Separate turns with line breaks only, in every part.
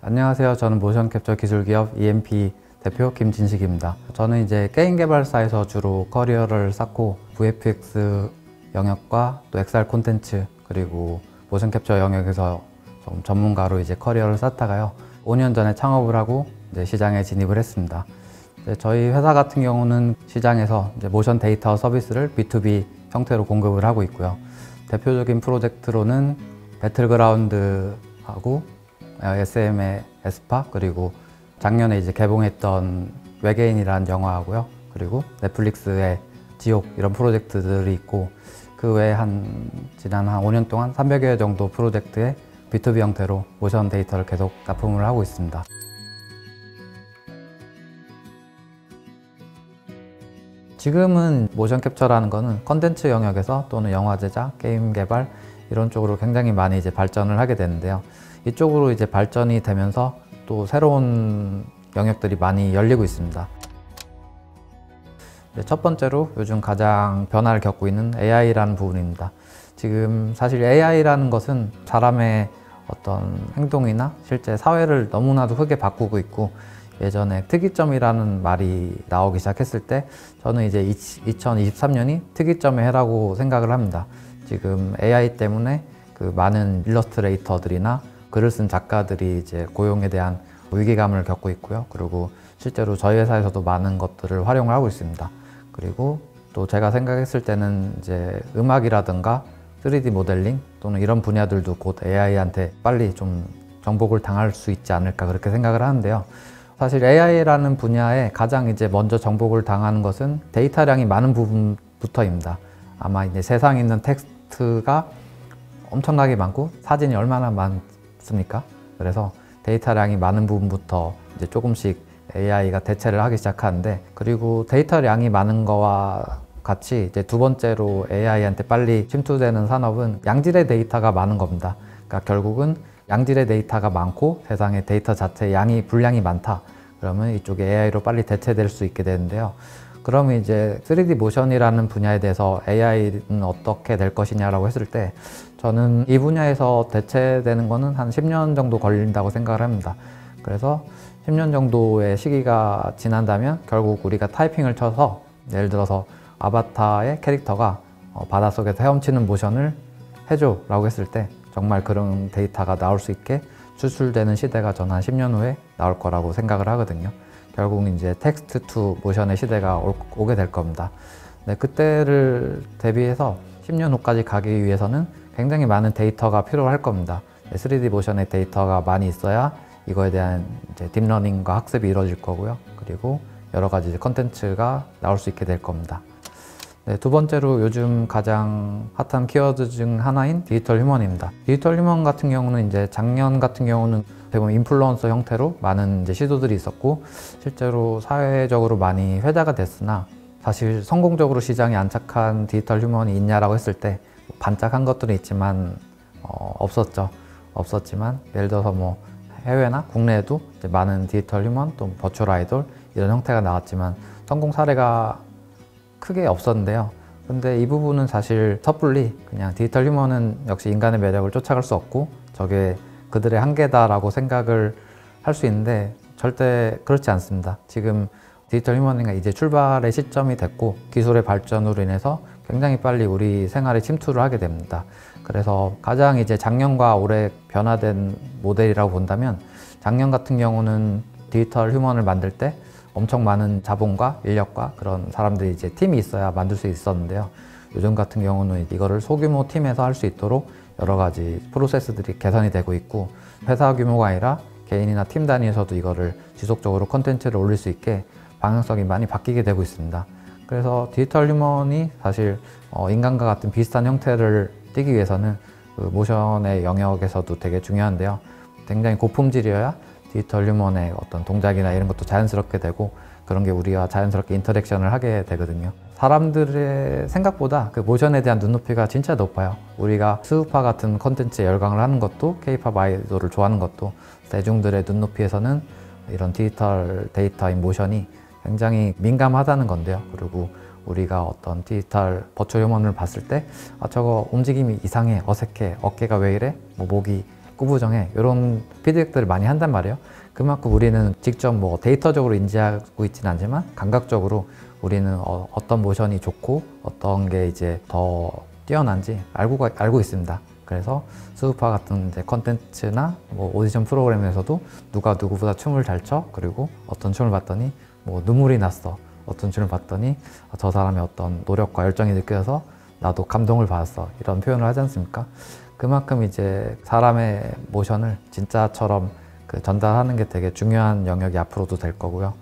안녕하세요. 저는 모션 캡처 기술 기업 EMP 대표 김진식입니다. 저는 이제 게임 개발사에서 주로 커리어를 쌓고 VFX 영역과 또 XR 콘텐츠 그리고 모션 캡처 영역에서 좀 전문가로 이제 커리어를 쌓다가요. 5년 전에 창업을 하고 이제 시장에 진입을 했습니다. 저희 회사 같은 경우는 시장에서 이제 모션 데이터 서비스를 B2B 형태로 공급을 하고 있고요. 대표적인 프로젝트로는 배틀그라운드하고 SM의 에스파 그리고 작년에 이제 개봉했던 외계인이라는 영화하고요. 그리고 넷플릭스의 지옥 이런 프로젝트들이 있고 그 외에 지난 한 5년 동안 300여 개 정도 프로젝트에 B2B 형태로 모션 데이터를 계속 납품을 하고 있습니다. 지금은 모션 캡처라는 거는 컨텐츠 영역에서 또는 영화 제작, 게임 개발 이런 쪽으로 굉장히 많이 이제 발전을 하게 되는데요. 이쪽으로 이제 발전이 되면서 또 새로운 영역들이 많이 열리고 있습니다. 첫 번째로 요즘 가장 변화를 겪고 있는 AI라는 부분입니다. 지금 사실 AI라는 것은 사람의 어떤 행동이나 실제 사회를 너무나도 크게 바꾸고 있고, 예전에 특이점이라는 말이 나오기 시작했을 때 저는 이제 2023년이 특이점의 해라고 생각을 합니다. 지금 AI 때문에 그 많은 일러스트레이터들이나 글을 쓴 작가들이 이제 고용에 대한 위기감을 겪고 있고요. 그리고 실제로 저희 회사에서도 많은 것들을 활용을 하고 있습니다. 그리고 또 제가 생각했을 때는 이제 음악이라든가 3D 모델링 또는 이런 분야들도 곧 AI한테 빨리 좀 정복을 당할 수 있지 않을까 그렇게 생각을 하는데요. 사실 AI라는 분야에 가장 이제 먼저 정복을 당하는 것은 데이터량이 많은 부분부터입니다. 아마 이제 세상에 있는 텍스트가 엄청나게 많고 사진이 얼마나 많습니까? 그래서 데이터량이 많은 부분부터 이제 조금씩 AI가 대체를 하기 시작하는데, 그리고 데이터량이 많은 거와 같이 이제 두 번째로 AI한테 빨리 침투되는 산업은 양질의 데이터가 많은 겁니다. 그러니까 결국은 양질의 데이터가 많고 세상에 데이터 자체의 분량이 많다. 그러면 이쪽에 AI로 빨리 대체될 수 있게 되는데요. 그러면 이제 3D 모션이라는 분야에 대해서 AI는 어떻게 될 것이냐라고 했을 때 저는 이 분야에서 대체되는 거는 한 10년 정도 걸린다고 생각을 합니다. 그래서 10년 정도의 시기가 지난다면 결국 우리가 타이핑을 쳐서 예를 들어서 아바타의 캐릭터가 바닷속에서 헤엄치는 모션을 해줘 라고 했을 때 정말 그런 데이터가 나올 수 있게 추출되는 시대가 저는 한 10년 후에 나올 거라고 생각을 하거든요. 결국 이제 텍스트 투 모션의 시대가 오게 될 겁니다. 네, 그때를 대비해서 10년 후까지 가기 위해서는 굉장히 많은 데이터가 필요할 겁니다. 3D 모션의 데이터가 많이 있어야 이거에 대한 이제 딥러닝과 학습이 이루어질 거고요. 그리고 여러 가지 컨텐츠가 나올 수 있게 될 겁니다. 네, 두 번째로 요즘 가장 핫한 키워드 중 하나인 디지털 휴먼입니다. 디지털 휴먼 같은 경우는 이제 작년 같은 경우는 대부분 인플루언서 형태로 많은 이제 시도들이 있었고 실제로 사회적으로 많이 회자가 됐으나 사실 성공적으로 시장에 안착한 디지털 휴먼이 있냐라고 했을 때 반짝한 것들은 있지만 없었지만 예를 들어서 뭐 해외나 국내에도 이제 많은 디지털 휴먼 또 버추얼 아이돌 이런 형태가 나왔지만 성공 사례가 크게 없었는데요. 근데 이 부분은 사실 섣불리 그냥 디지털 휴먼은 역시 인간의 매력을 쫓아갈 수 없고 저게 그들의 한계다라고 생각을 할 수 있는데 절대 그렇지 않습니다. 지금 디지털 휴먼이 이제 출발의 시점이 됐고 기술의 발전으로 인해서 굉장히 빨리 우리 생활에 침투를 하게 됩니다. 그래서 가장 이제 작년과 올해 변화된 모델이라고 본다면 작년 같은 경우는 디지털 휴먼을 만들 때 엄청 많은 자본과 인력과 그런 사람들이 이제 팀이 있어야 만들 수 있었는데요. 요즘 같은 경우는 이거를 소규모 팀에서 할 수 있도록 여러 가지 프로세스들이 개선이 되고 있고 회사 규모가 아니라 개인이나 팀 단위에서도 이거를 지속적으로 컨텐츠를 올릴 수 있게 방향성이 많이 바뀌게 되고 있습니다. 그래서 디지털 휴먼이 사실 인간과 같은 비슷한 형태를 띠기 위해서는 그 모션의 영역에서도 되게 중요한데요. 굉장히 고품질이어야 디지털 휴먼의 어떤 동작이나 이런 것도 자연스럽게 되고 그런 게 우리와 자연스럽게 인터랙션을 하게 되거든요. 사람들의 생각보다 그 모션에 대한 눈높이가 진짜 높아요. 우리가 스우파 같은 컨텐츠에 열광을 하는 것도 K-팝 아이돌을 좋아하는 것도 대중들의 눈높이에서는 이런 디지털 데이터인 모션이 굉장히 민감하다는 건데요. 그리고 우리가 어떤 디지털 버추얼 휴먼을 봤을 때 저거 움직임이 이상해, 어색해, 어깨가 왜 이래? 뭐 목이 꾸부정해 이런 피드백들을 많이 한단 말이에요. 그만큼 우리는 직접 뭐 데이터적으로 인지하고 있지는 않지만 감각적으로 우리는 어떤 모션이 좋고 어떤 게 이제 더 뛰어난지 알고 있습니다. 그래서 스우파 같은 이제 컨텐츠나 뭐 오디션 프로그램에서도 누가 누구보다 춤을 잘 춰, 그리고 어떤 춤을 봤더니 뭐 눈물이 났어, 어떤 춤을 봤더니 저 사람의 어떤 노력과 열정이 느껴져서 나도 감동을 받았어, 이런 표현을 하지 않습니까? 그만큼 이제 사람의 모션을 진짜처럼 전달하는 게 되게 중요한 영역이 앞으로도 될 거고요.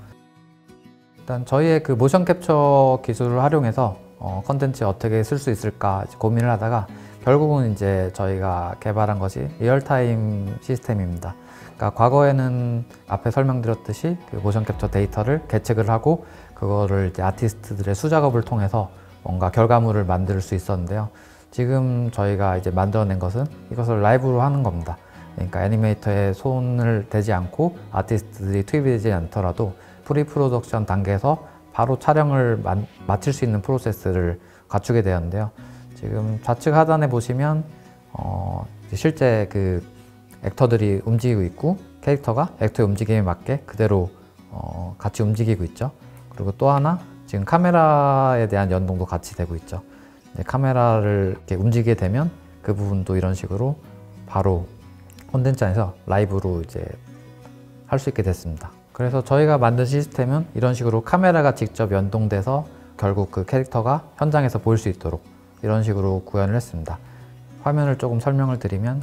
일단 저희의 그 모션 캡처 기술을 활용해서 컨텐츠에 어떻게 쓸 수 있을까 고민을 하다가 결국은 이제 저희가 개발한 것이 리얼타임 시스템입니다. 그러니까 과거에는 앞에 설명드렸듯이 그 모션 캡처 데이터를 계측을 하고 그거를 이제 아티스트들의 수작업을 통해서 뭔가 결과물을 만들 수 있었는데요. 지금 저희가 이제 만들어낸 것은 이것을 라이브로 하는 겁니다. 그러니까 애니메이터에 손을 대지 않고 아티스트들이 투입이 되지 않더라도 프리 프로덕션 단계에서 바로 촬영을 마칠 수 있는 프로세스를 갖추게 되었는데요. 지금 좌측 하단에 보시면 실제 그 액터들이 움직이고 있고 캐릭터가 액터의 움직임에 맞게 그대로 같이 움직이고 있죠. 그리고 또 하나 지금 카메라에 대한 연동도 같이 되고 있죠. 카메라를 이렇게 움직이게 되면 그 부분도 이런 식으로 바로 콘텐츠 안에서 라이브로 이제 할 수 있게 됐습니다. 그래서 저희가 만든 시스템은 이런 식으로 카메라가 직접 연동돼서 결국 그 캐릭터가 현장에서 보일 수 있도록 이런 식으로 구현을 했습니다. 화면을 조금 설명을 드리면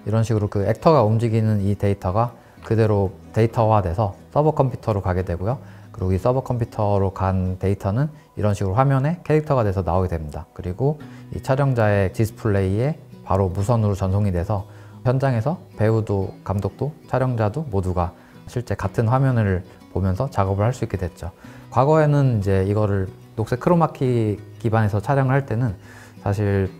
이런 식으로 그 액터가 움직이는 이 데이터가 그대로 데이터화돼서 서버 컴퓨터로 가게 되고요. 그리고 이 서버 컴퓨터로 간 데이터는 이런 식으로 화면에 캐릭터가 돼서 나오게 됩니다. 그리고 이 촬영자의 디스플레이에 바로 무선으로 전송이 돼서 현장에서 배우도 감독도 촬영자도 모두가 실제 같은 화면을 보면서 작업을 할 수 있게 됐죠. 과거에는 이제 이거를 녹색 크로마키 기반에서 촬영을 할 때는 사실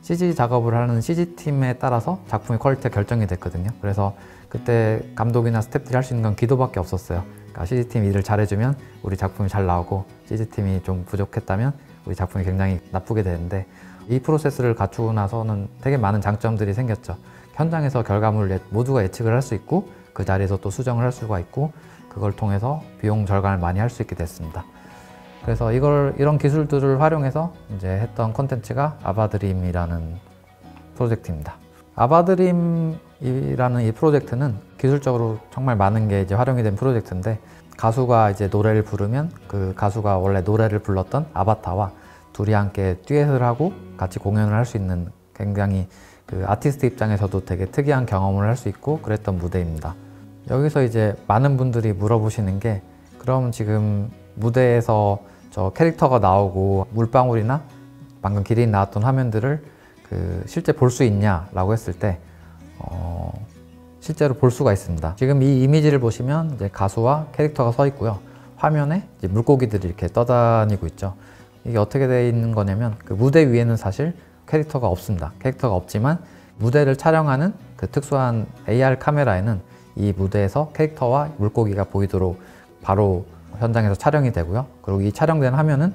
CG 작업을 하는 CG팀에 따라서 작품의 퀄리티가 결정이 됐거든요. 그래서 그때 감독이나 스태프들이 할 수 있는 건 기도밖에 없었어요. 그러니까 CG팀이 일을 잘해주면 우리 작품이 잘 나오고 CG팀이 좀 부족했다면 우리 작품이 굉장히 나쁘게 되는데 이 프로세스를 갖추고 나서는 되게 많은 장점들이 생겼죠. 현장에서 결과물을 모두가 예측을 할 수 있고 그 자리에서 또 수정을 할 수가 있고 그걸 통해서 비용 절감을 많이 할 수 있게 됐습니다. 그래서 이런 기술들을 활용해서 이제 했던 콘텐츠가 아바드림이라는 프로젝트입니다. 아바드림이라는 이 프로젝트는 기술적으로 정말 많은 게 이제 활용이 된 프로젝트인데 가수가 이제 노래를 부르면 그 가수가 원래 노래를 불렀던 아바타와 둘이 함께 듀엣을 하고 같이 공연을 할 수 있는 굉장히 그 아티스트 입장에서도 되게 특이한 경험을 할 수 있고 그랬던 무대입니다. 여기서 이제 많은 분들이 물어보시는 게 그럼 지금 무대에서 저 캐릭터가 나오고 물방울이나 방금 기린이 나왔던 화면들을 실제 볼 수 있냐라고 했을 때 실제로 볼 수가 있습니다. 지금 이 이미지를 보시면 이제 가수와 캐릭터가 서 있고요. 화면에 이제 물고기들이 이렇게 떠다니고 있죠. 이게 어떻게 되어 있는 거냐면 그 무대 위에는 사실 캐릭터가 없습니다. 캐릭터가 없지만 무대를 촬영하는 그 특수한 AR 카메라에는 이 무대에서 캐릭터와 물고기가 보이도록 바로 현장에서 촬영이 되고요. 그리고 이 촬영된 화면은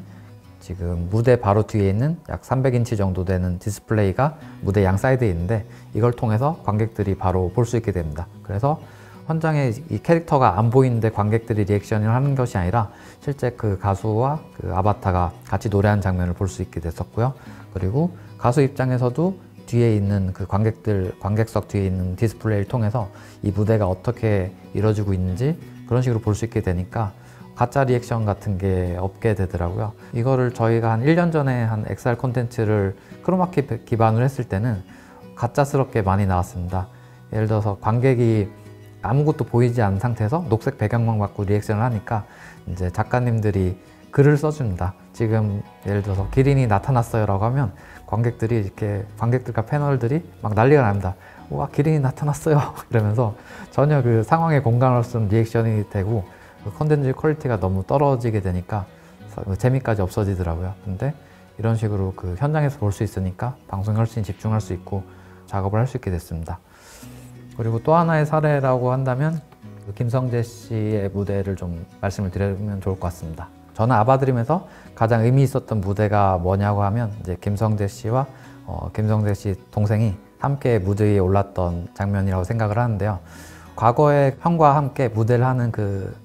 지금 무대 바로 뒤에 있는 약 300인치 정도 되는 디스플레이가 무대 양 사이드에 있는데 이걸 통해서 관객들이 바로 볼 수 있게 됩니다. 그래서 현장에 이 캐릭터가 안 보이는데 관객들이 리액션을 하는 것이 아니라 실제 그 가수와 그 아바타가 같이 노래하는 장면을 볼 수 있게 됐었고요. 그리고 가수 입장에서도 뒤에 있는 그 관객석 뒤에 있는 디스플레이를 통해서 이 무대가 어떻게 이루어지고 있는지 그런 식으로 볼 수 있게 되니까 가짜 리액션 같은 게 없게 되더라고요. 이거를 저희가 한 1년 전에 한 XR 콘텐츠를 크로마키 기반으로 했을 때는 가짜스럽게 많이 나왔습니다. 예를 들어서 관객이 아무것도 보이지 않은 상태에서 녹색 배경만 받고 리액션을 하니까 이제 작가님들이 글을 써줍니다. 지금 예를 들어서 기린이 나타났어요 라고 하면 관객들과 패널들이 막 난리가 납니다. 와, 기린이 나타났어요 이러면서 전혀 그 상황에 공감할 수 없는 리액션이 되고 그 컨텐츠 퀄리티가 너무 떨어지게 되니까 재미까지 없어지더라고요. 근데 이런 식으로 그 현장에서 볼 수 있으니까 방송에 훨씬 집중할 수 있고 작업을 할 수 있게 됐습니다. 그리고 또 하나의 사례라고 한다면 김성재 씨의 무대를 좀 말씀을 드리면 좋을 것 같습니다. 저는 아바드림에서 가장 의미 있었던 무대가 뭐냐고 하면 이제 김성재 씨와 김성재 씨 동생이 함께 무대 위에 올랐던 장면이라고 생각을 하는데요. 과거에 형과 함께 무대를 하는 그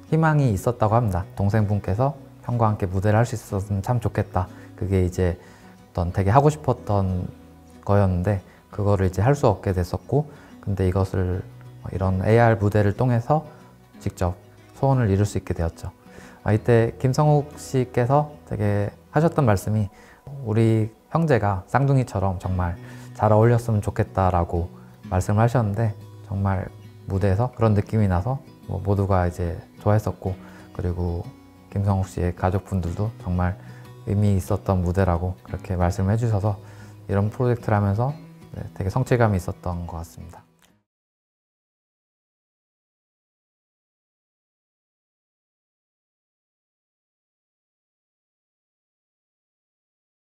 희망이 있었다고 합니다. 동생분께서 형과 함께 무대를 할 수 있었으면 참 좋겠다. 그게 이제 어떤 되게 하고 싶었던 거였는데 그거를 이제 할 수 없게 됐었고, 근데 이것을 이런 AR 무대를 통해서 직접 소원을 이룰 수 있게 되었죠. 이때 김성욱 씨께서 되게 하셨던 말씀이 우리 형제가 쌍둥이처럼 정말 잘 어울렸으면 좋겠다라고 말씀을 하셨는데, 정말 무대에서 그런 느낌이 나서 모두가 이제 좋아했었고, 그리고 김성욱 씨의 가족분들도 정말 의미 있었던 무대라고 그렇게 말씀을 해주셔서 이런 프로젝트를 하면서 되게 성취감이 있었던 것 같습니다.